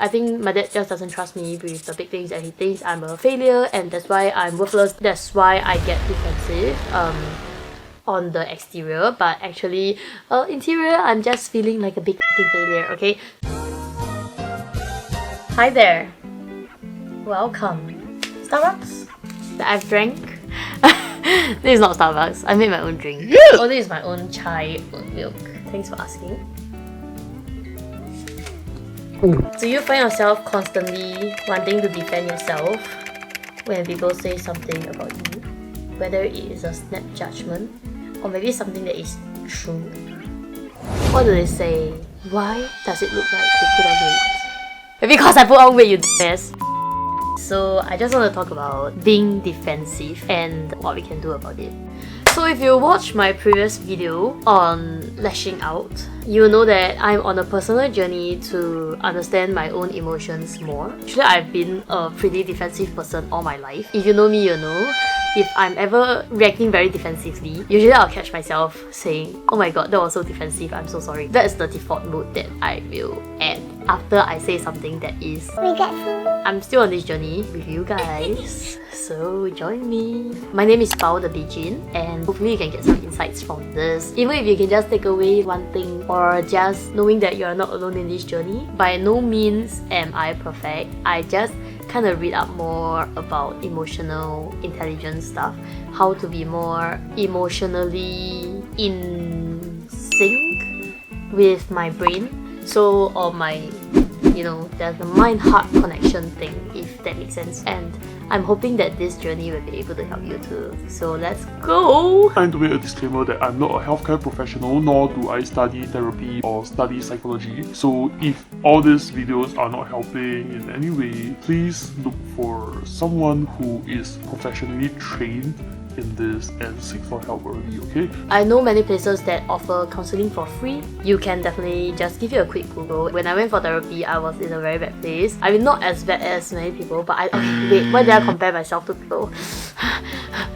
I think my dad just doesn't trust me with the big things and he thinks I'm a failure and that's why I'm worthless. That's why I get defensive on the exterior, but actually interior I'm just feeling like a big failure, okay? Hi there. Welcome. Starbucks? That I've drank. This is not Starbucks. I made my own drink. Oh, this is my own chai oat milk. Thanks for asking. Do you find yourself constantly wanting to defend yourself when people say something about you? Whether it is a snap judgment or maybe something that is true. What do they say? Why does it look like you put on weight? Because I put on weight, you d***ass. So I just want to talk about being defensive and what we can do about it. So if you watch my previous video on lashing out, you will know that I'm on a personal journey to understand my own emotions more. Actually, I've been a pretty defensive person all my life. If you know me, you know. If I'm ever reacting very defensively, usually I'll catch myself saying, oh my god, that was so defensive, I'm so sorry. That is the default mode that I will add after I say something that is regretful. I'm still on this journey with you guys, so join me. My name is Pao the Beijing, and hopefully you can get some insights from this. Even if you can just take away one thing or just knowing that you're not alone in this journey. By no means am I perfect. I just kind of read up more about emotional intelligence stuff, how to be more emotionally in sync with my brain. So, or my, you know, there's the mind-heart connection thing, if that makes sense. And I'm hoping that this journey will be able to help you too. So let's go! Time to make a disclaimer that I'm not a healthcare professional, nor do I study therapy or study psychology. So if all these videos are not helping in any way, please look for someone who is professionally trained in this and seek for help early, okay? I know many places that offer counseling for free. You can definitely just give it a quick Google. When I went for therapy, I was in a very bad place. I mean, not as bad as many people, but wait, why did I compare myself to people?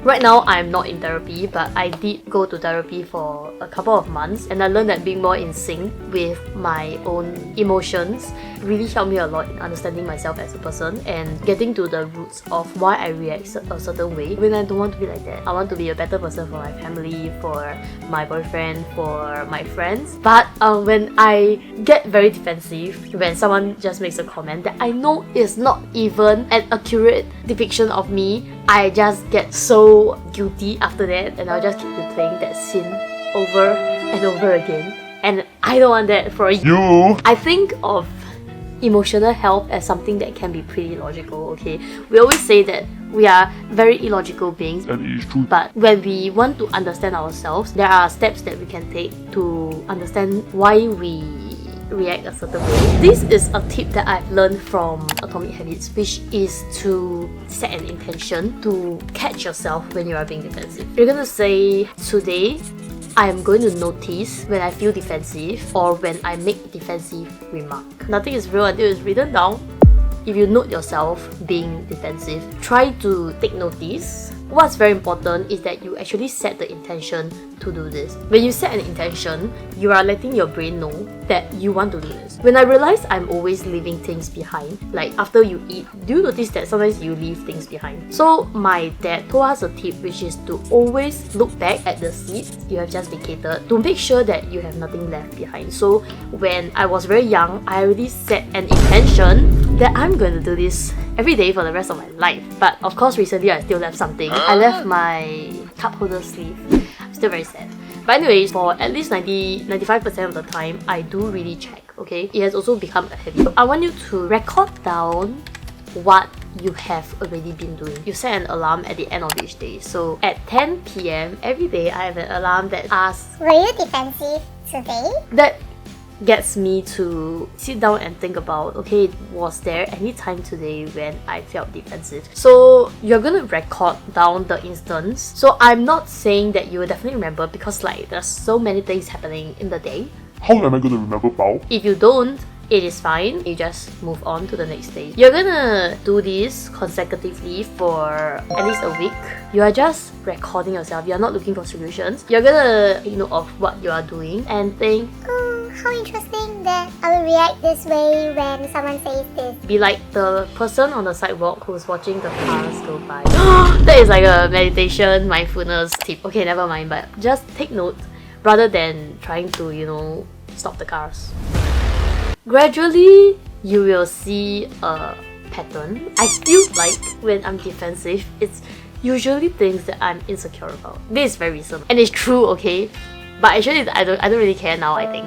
Right now, I'm not in therapy, but I did go to therapy for a couple of months and I learned that being more in sync with my own emotions really helped me a lot in understanding myself as a person and getting to the roots of why I react a certain way when I don't want to be like that. I want to be a better person for my family, for my boyfriend, for my friends. But when I get very defensive, when someone just makes a comment that I know is not even an accurate depiction of me, I just get so guilty after that and I'll just keep replaying that scene over and over again. And I don't want that for you. I think of emotional health as something that can be pretty logical, okay? We always say that we are very illogical beings, and it is true. But when we want to understand ourselves, there are steps that we can take to understand why we react a certain way. This is a tip that I've learned from Atomic Habits, which is to set an intention to catch yourself when you are being defensive. You're gonna say, today I am going to notice when I feel defensive or when I make a defensive remark. Nothing is real until it's written down. If you note yourself being defensive, try to take notice. What's very important is that you actually set the intention to do this. When you set an intention, you are letting your brain know that you want to do this. When I realized I'm always leaving things behind, like after you eat, do you notice that sometimes you leave things behind? So my dad told us a tip, which is to always look back at the seats you have just vacated to make sure that you have nothing left behind. So when I was very young, I already set an intention that I'm going to do this every day for the rest of my life. But of course, recently I still left something. I left my cup holder sleeve. I'm still very sad. But anyways, for at least 95% of the time, I do really check, okay? It has also become a habit. I want you to record down what you have already been doing. You set an alarm at the end of each day. So at 10 PM every day, I have an alarm that asks, were you defensive today? That gets me to sit down and think about, okay, was there any time today when I felt defensive? So you're gonna record down the instance. So I'm not saying that you will definitely remember because like there's so many things happening in the day. How am I going to remember, Pao? If you don't, it is fine. You just move on to the next day. You're gonna do this consecutively for at least a week. You are just recording yourself. You're not looking for solutions. You're gonna take note of what you are doing and think, How interesting. that I will react this way when someone says this. Be like the person on the sidewalk who's watching the cars go by. That is like a meditation, mindfulness tip. Okay, never mind, but just take note rather than trying to, stop the cars. Gradually, you will see a pattern. I feel like when I'm defensive, it's usually things that I'm insecure about. This is very recent. And it's true, okay? But actually, I don't really care now, I think.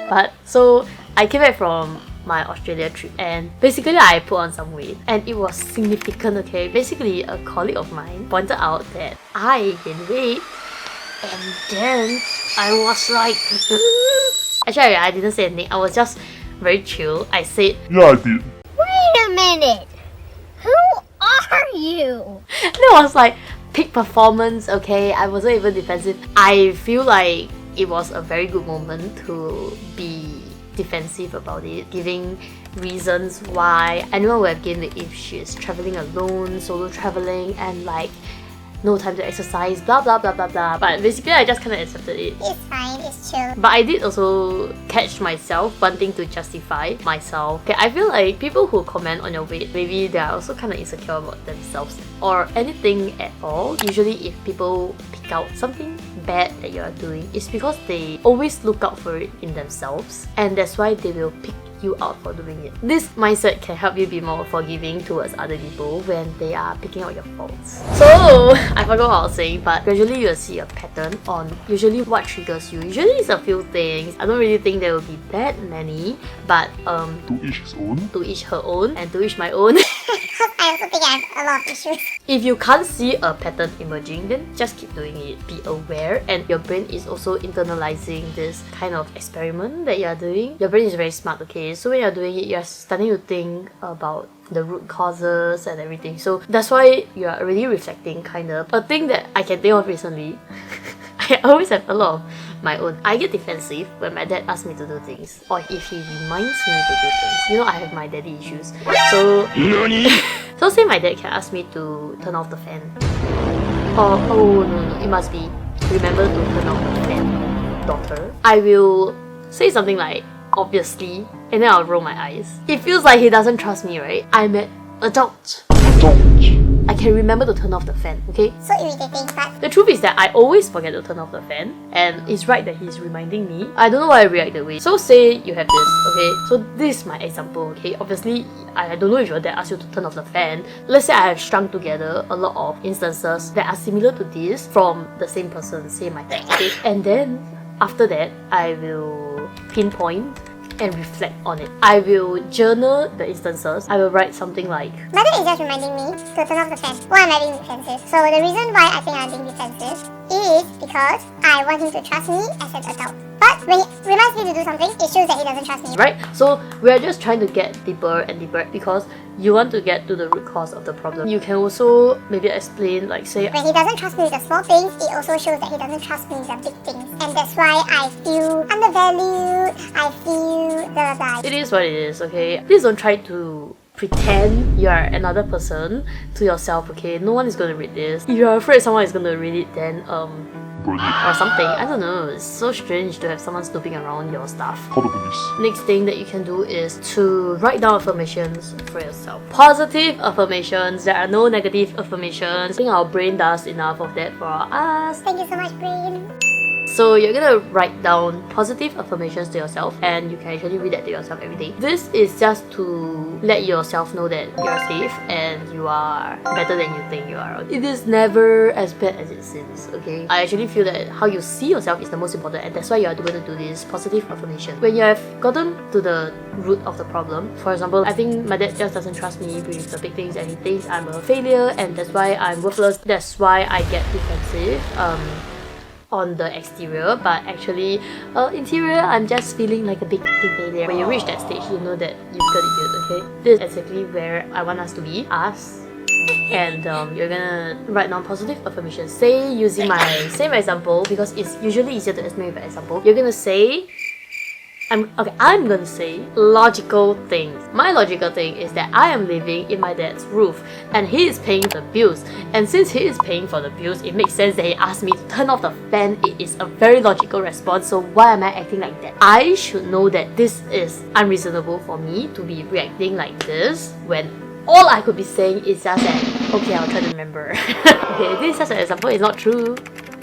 But, so, I came back from my Australia trip and basically I put on some weight and it was significant, okay? Basically, a colleague of mine pointed out that I gained weight and then I was like... Actually, I didn't say anything. I was just very chill. I said, Yeah, I did. Wait a minute! Who are you? that was like peak performance, okay? I wasn't even defensive. I feel like it was a very good moment to be defensive about it, giving reasons why anyone would have gained it if she's traveling alone, solo traveling, and like no time to exercise, blah blah blah blah blah. But basically I just kind of accepted it. It's fine, it's chill. But I did also catch myself wanting to justify myself. Okay, I feel like people who comment on your weight, maybe they are also kind of insecure about themselves or anything at all. Usually if people pick out something bad that you are doing, it's because they always look out for it in themselves and that's why they will pick you out for doing it. This mindset can help you be more forgiving towards other people when they are picking out your faults. So, I forgot what I was saying, but gradually you'll see a pattern on usually what triggers you. Usually it's a few things. I don't really think there will be that many, but To each his own. to each her own and to each my own. I also think I have a lot of issues. If you can't see a pattern emerging, then just keep doing it. Be aware, and your brain is also internalizing this kind of experiment that you're doing. Your brain is very smart, okay? So when you're doing it, you're starting to think about the root causes and everything. So that's why you're already reflecting, kind of. A thing that I can think of recently, I always have a lot of my own. I get defensive when my dad asks me to do things, or if he reminds me to do things. You know, I have my daddy issues. So, so say my dad can ask me to turn off the fan. Or, oh no, it must be remember to turn off the fan, daughter. I will say something like, obviously, and then I'll roll my eyes. It feels like he doesn't trust me, right? I'm an adult. I can remember to turn off the fan, okay? So irritating, but The truth is that I always forget to turn off the fan, and it's right that he's reminding me. I don't know why I react that way. So say you have this, okay? So this is my example, okay? Obviously, I don't know if your dad asks you to turn off the fan. Let's say I have strung together a lot of instances that are similar to this from the same person, say my dad, okay? And then, after that, I will pinpoint and reflect on it. I will journal the instances. I will write something like, my dad is just reminding me to turn off the fan. Why am I being defensive? So the reason why I think I'm being defensive is because I want him to trust me as an adult. But when he reminds me to do something, it shows that he doesn't trust me. right? So we're just trying to get deeper and deeper because you want to get to the root cause of the problem. You can also maybe explain, like say, When he doesn't trust me with the small things, it also shows that he doesn't trust me with the big things. And that's why I feel undervalued, I feel blah blah blah. it is what it is, okay? Please don't try to pretend you are another person to yourself, okay? No one is going to read this. If you're afraid someone is going to read it, then Burn it. or something. I don't know. It's so strange to have someone snooping around your stuff. Call the police. Next thing that you can do is to write down affirmations for yourself. Positive affirmations. There are no negative affirmations. I think our brain does enough of that for us. Thank you so much, brain. So you're gonna write down positive affirmations to yourself and you can actually read that to yourself every day. This is just to let yourself know that you're safe and you are better than you think you are. It is never as bad as it seems, okay? I actually feel that how you see yourself is the most important and that's why you're going to do this positive affirmation. When you have gotten to the root of the problem, for example, I think my dad just doesn't trust me with the big things and he thinks I'm a failure and that's why I'm worthless. That's why I get defensive. On the exterior, but actually interior I'm just feeling like a big failure. When you reach that stage, you know that you've got it good, okay? This is exactly where I want us to be, us. And you're gonna write down positive affirmations. Say, using my same example, because it's usually easier to explain with an example. You're gonna say, I'm gonna say logical things. My logical thing is that I am living in my dad's roof and he is paying the bills. And since he is paying for the bills, it makes sense that he asked me to turn off the fan. It is a very logical response. So why am I acting like that? I should know that this is unreasonable for me to be reacting like this when all I could be saying is just that, okay, I'll try to remember. Okay, this is just an example, it's not true.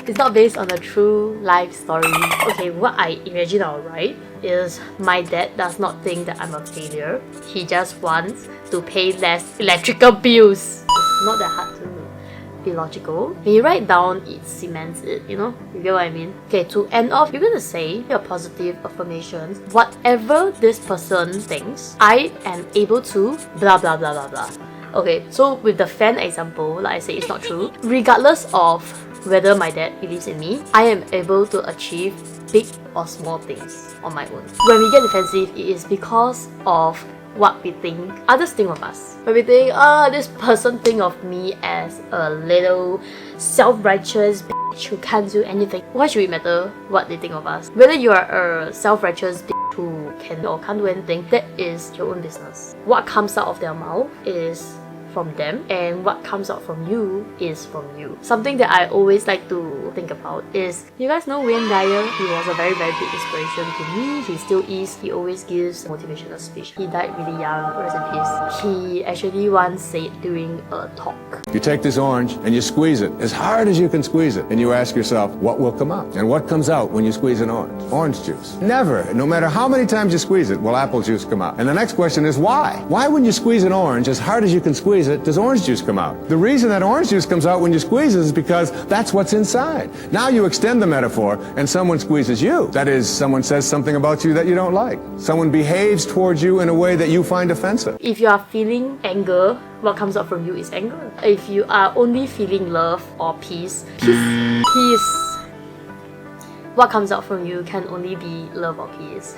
It's not based on a true life story. Okay, what I imagine I'll write is my dad does not think that I'm a failure. He just wants to pay less electrical bills. It's not that hard to be logical. When you write down, it cements it, you know? You get what I mean? Okay, to end off, you're gonna say your positive affirmations. Whatever this person thinks, I am able to blah blah blah blah blah. Okay, so with the fan example, like I say, it's not true. Regardless of whether my dad believes in me, I am able to achieve big or small things on my own. When we get defensive, it is because of what we think others think of us. When we think, this person think of me as a little self-righteous bitch who can't do anything. Why should it matter what they think of us? Whether you are a self-righteous bitch who can or can't do anything, that is your own business. What comes out of their mouth is from them, and what comes out from you is from you. Something that I always like to think about is, you guys know Wayne Dyer? He was a very very big inspiration to me. He still is. He always gives motivational speech. He died really young, rest in peace. He actually once said during a talk, you take this orange and you squeeze it as hard as you can squeeze it, and you ask yourself, what will come out? And what comes out when you squeeze an orange? Orange juice. Never, no matter how many times you squeeze it, will apple juice come out. And the next question is why? Why when you squeeze an orange as hard as you can squeeze it, does orange juice come out? The reason that orange juice comes out when you squeeze it is because that's what's inside. Now you extend the metaphor and someone squeezes you. That is, someone says something about you that you don't like. Someone behaves towards you in a way that you find offensive. if you are feeling anger, what comes out from you is anger. If you are only feeling love or peace, what comes out from you can only be love or peace.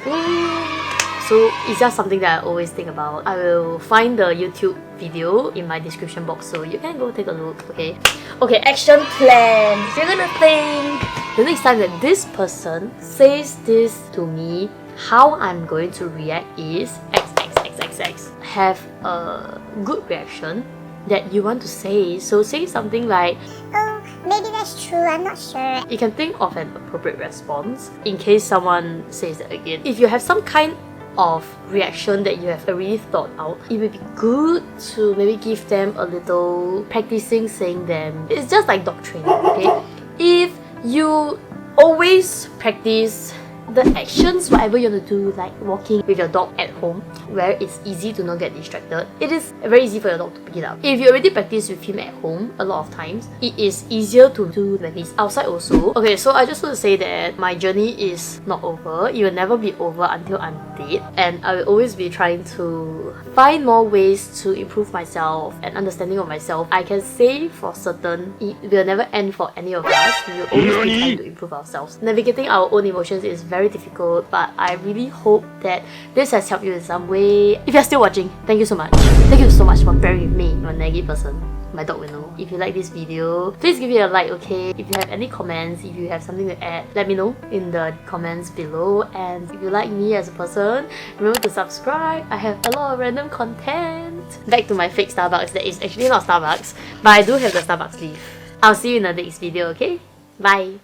So it's just something that I always think about. I will find the YouTube video in my description box, so you can go take a look, okay? Okay, action plan. You're gonna think, the next time that this person says this to me, how I'm going to react is XXXXX. Have a good reaction that you want to say. So say something like, Oh, maybe that's true, I'm not sure. you can think of an appropriate response in case someone says that again. If you have some kind of reaction that you have already thought out, it would be good to maybe give them a little practicing saying them. It's just like dog training, okay? If you always practice the actions, whatever you want to do, like walking with your dog at home, where it's easy to not get distracted, it is very easy for your dog to pick it up. If you already practice with him at home a lot of times, it is easier to do when he's outside also. Okay, so I just want to say that my journey is not over. It will never be over until I'm dead, and I will always be trying to find more ways to improve myself and understanding of myself. I can say for certain, it will never end for any of us. We will always be trying to improve ourselves. Navigating our own emotions is very difficult, but I really hope that this has helped you in some way. If you're still watching, thank you so much. Thank you so much for bearing with me. I'm a naggy person. My dog will know. If you like this video, please give it a like, okay? If you have any comments, if you have something to add, let me know in the comments below. And if you like me as a person, remember to subscribe. I have a lot of random content. Back to my fake Starbucks. That is actually not Starbucks, but I do have the Starbucks leaf. I'll see you in the next video, okay? Bye!